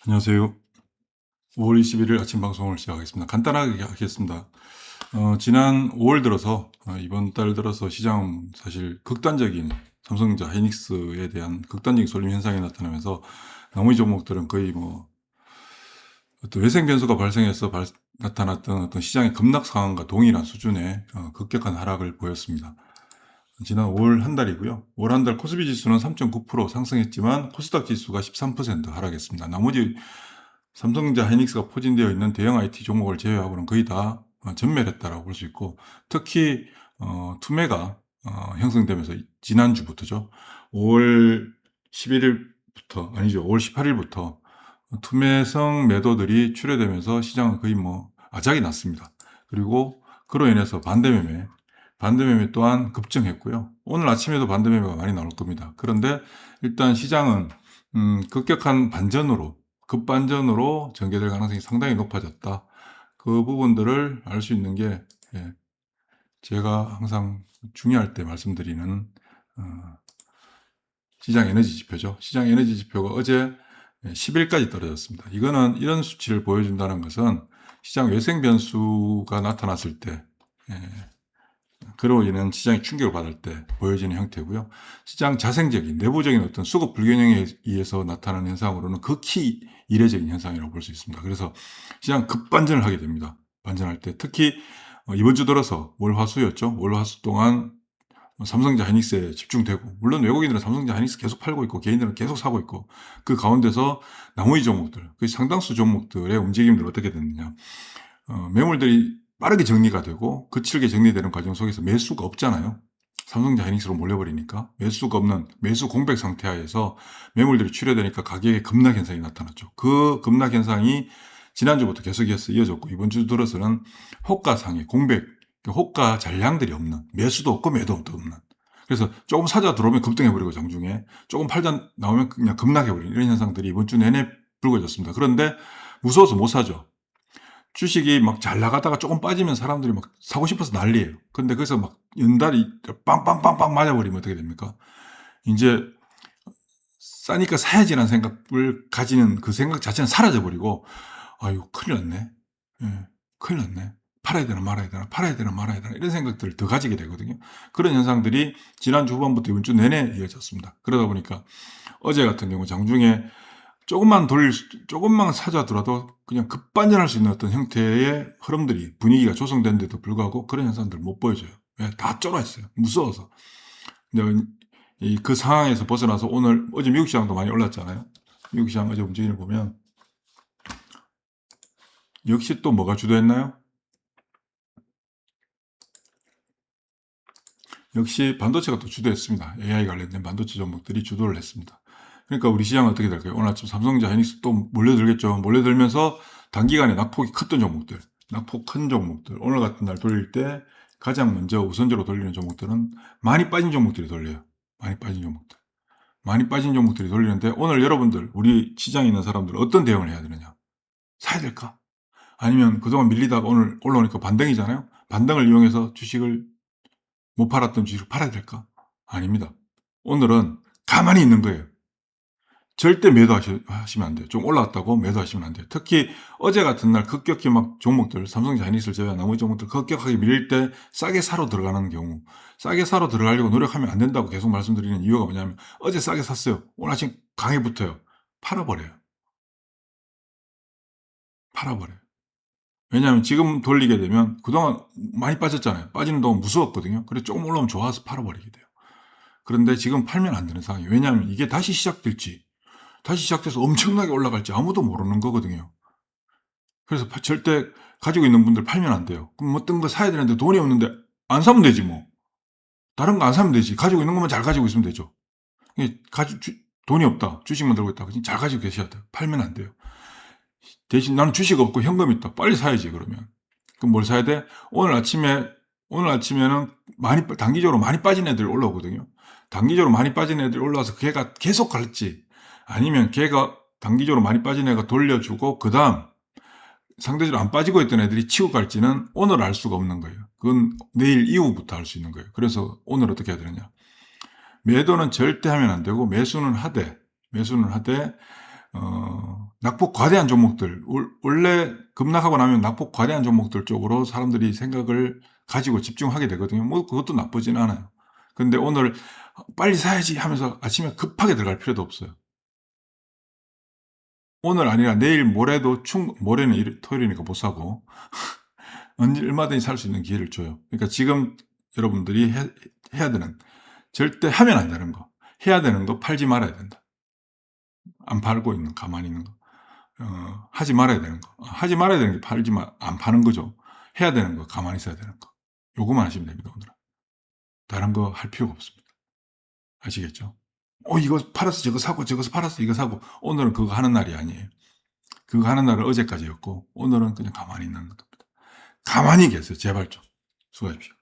안녕하세요. 5월 21일 아침 방송을 시작하겠습니다. 간단하게 하겠습니다. 지난 5월 들어서, 이번 달 들어서 시장은 사실 극단적인 삼성전자, 하이닉스에 대한 극단적인 쏠림 현상이 나타나면서 나머지 종목들은 거의 어떤 외생 변수가 발생해서 나타났던 어떤 시장의 급락 상황과 동일한 수준의 급격한 하락을 보였습니다. 지난 5월 한 달이고요. 5월 한 달 코스피 지수는 3.9% 상승했지만 코스닥 지수가 13% 하락했습니다. 나머지 삼성전자, 하이닉스가 포진되어 있는 대형 IT 종목을 제외하고는 거의 다 전멸했다라고 볼 수 있고, 특히 투매가 형성되면서 지난주부터죠. 5월 11일부터 아니죠. 5월 18일부터 투매성 매도들이 출회되면서 시장은 거의 아작이 났습니다. 그리고 그로 인해서 반대매매 또한 급증했고요. 오늘 아침에도 반대매매가 많이 나올 겁니다. 그런데 일단 시장은 급격한 급반전으로 전개될 가능성이 상당히 높아졌다. 그 부분들을 알 수 있는 게, 예, 제가 항상 중요할 때 말씀드리는 시장 에너지 지표죠. 시장 에너지 지표가 어제 10일까지 떨어졌습니다. 이런 수치를 보여준다는 것은 시장 외생 변수가 나타났을 때, 그로 인한 시장이 충격을 받을 때 보여지는 형태고요. 시장 자생적인 내부적인 어떤 수급 불균형에 의해서 나타나는 현상으로는 극히 이례적인 현상이라고 볼 수 있습니다. 그래서 시장 급반전을 하게 됩니다. 반전할 때 특히 이번 주 들어서 월화수였죠. 월화수 동안 삼성전자, 하이닉스에 집중되고, 물론 외국인들은 삼성전자, 하이닉스 계속 팔고 있고 개인들은 계속 사고 있고, 그 가운데서 나머지 종목들, 그 상당수 종목들의 움직임들 어떻게 됐느냐. 매물들이 빠르게 정리가 되고 거칠게 정리되는 과정 속에서 매수가 없잖아요. 삼성전자, 하이닉스로 몰려버리니까 매수가 없는 매수 공백 상태하에서 매물들이 출회되니까 가격의 급락 현상이 나타났죠. 그 급락 현상이 지난주부터 계속해서 이어졌고, 이번 주 들어서는 호가상의 공백, 호가 잔량들이 없는, 매수도 없고 매도도 없는, 그래서 조금 사자 들어오면 급등해버리고 장중에 조금 팔자 나오면 그냥 급락해버리는 이런 현상들이 이번 주 내내 불거졌습니다. 그런데 무서워서 못 사죠. 주식이 막 잘 나가다가 조금 빠지면 사람들이 막 사고 싶어서 난리예요. 근데 거기서 막 연달이 빵빵빵빵 맞아버리면 어떻게 됩니까? 이제 싸니까 사야지라는 생각을 가지는 그 생각 자체는 사라져버리고, 아유, 큰일 났네. 예, 큰일 났네. 팔아야 되나 말아야 되나, 팔아야 되나 말아야 되나, 이런 생각들을 더 가지게 되거든요. 그런 현상들이 지난주 후반부터 이번 주 내내 이어졌습니다. 그러다 보니까 어제 같은 경우 장중에 조금만 사자더라도 그냥 급반전할 수 있는 어떤 형태의 흐름들이, 분위기가 조성됐는데도 불구하고 그런 현상들 못 보여줘요. 왜? 다 쫄아있어요. 무서워서. 근데 그 상황에서 벗어나서 어제 미국 시장도 많이 올랐잖아요. 미국 시장 어제 움직임을 보면 역시 또 뭐가 주도했나요? 역시 반도체가 또 주도했습니다. AI 관련된 반도체 종목들이 주도를 했습니다. 그러니까 우리 시장은 어떻게 될까요? 오늘 아침 삼성전자, 하이닉스 또 몰려들겠죠. 몰려들면서 단기간에 낙폭이 컸던 종목들, 낙폭 큰 종목들, 오늘 같은 날 돌릴 때 가장 먼저 우선적으로 돌리는 종목들은 많이 빠진 종목들이 돌려요. 많이 빠진 종목들. 많이 빠진 종목들이 돌리는데, 오늘 여러분들, 우리 시장에 있는 사람들 어떤 대응을 해야 되느냐? 사야 될까? 아니면 그동안 밀리다가 오늘 올라오니까 반등이잖아요? 반등을 이용해서 못 팔았던 주식을 팔아야 될까? 아닙니다. 오늘은 가만히 있는 거예요. 절대 매도하시면 안 돼요. 좀 올라왔다고 매도하시면 안 돼요. 특히 어제 같은 날 급격히 막 종목들, 삼성전자, 하이닉스를 제외한 나머지 종목들 급격하게 밀릴 때 싸게 사러 들어가는 경우, 싸게 사러 들어가려고 노력하면 안 된다고 계속 말씀드리는 이유가 뭐냐면, 어제 싸게 샀어요. 오늘 아침 강해 붙어요. 팔아버려요. 팔아버려요. 왜냐하면 지금 돌리게 되면 그동안 많이 빠졌잖아요. 빠지는 동안 무서웠거든요. 그래서 조금 올라오면 좋아서 팔아버리게 돼요. 그런데 지금 팔면 안 되는 상황이에요. 왜냐하면 이게 다시 시작돼서 엄청나게 올라갈지 아무도 모르는 거거든요. 그래서 절대 가지고 있는 분들 팔면 안 돼요. 그럼 어떤 거 사야 되는데 돈이 없는데 안 사면 되지 뭐. 다른 거 안 사면 되지. 가지고 있는 것만 잘 가지고 있으면 되죠. 돈이 없다. 주식만 들고 있다. 잘 가지고 계셔야 돼요. 팔면 안 돼요. 대신 나는 주식 없고 현금 있다. 빨리 사야지 그러면. 그럼 뭘 사야 돼? 오늘 아침에는 단기적으로 많이 빠진 애들 올라오거든요. 단기적으로 많이 빠진 애들 올라와서 걔가 계속 갈지, 아니면 걔가 단기적으로 많이 빠진 애가 돌려주고 그 다음 상대적으로 안 빠지고 있던 애들이 치고 갈지는 오늘 알 수가 없는 거예요. 그건 내일 이후부터 알 수 있는 거예요. 그래서 오늘 어떻게 해야 되느냐? 매도는 절대 하면 안 되고 매수는 하되 낙폭 과대한 종목들, 원래 급락하고 나면 낙폭 과대한 종목들 쪽으로 사람들이 생각을 가지고 집중하게 되거든요. 뭐 그것도 나쁘진 않아요. 근데 오늘 '빨리 사야지.' 하면서 아침에 급하게 들어갈 필요도 없어요. 오늘 아니라 내일 모레도 모레는 토요일이니까 못 사고 언제 얼마든지 살 수 있는 기회를 줘요. 그러니까 지금 여러분들이 해야 되는, 절대 하면 안 되는 거, 해야 되는 거 팔지 말아야 된다. 안 팔고 있는, 가만히 있는 거. 하지 말아야 되는 거. 하지 말아야 되는 게 안 파는 거죠. 해야 되는 거, 가만히 있어야 되는 거. 요거만 하시면 됩니다, 오늘은. 다른 거 할 필요가 없습니다. 아시겠죠? 이거 팔았어. 저거 사고, 저거 팔았어. 이거 사고. 오늘은 그거 하는 날이 아니에요. 그거 하는 날은 어제까지였고, 오늘은 그냥 가만히 있는 겁니다. 가만히 계세요, 제발 좀. 수고하십시오.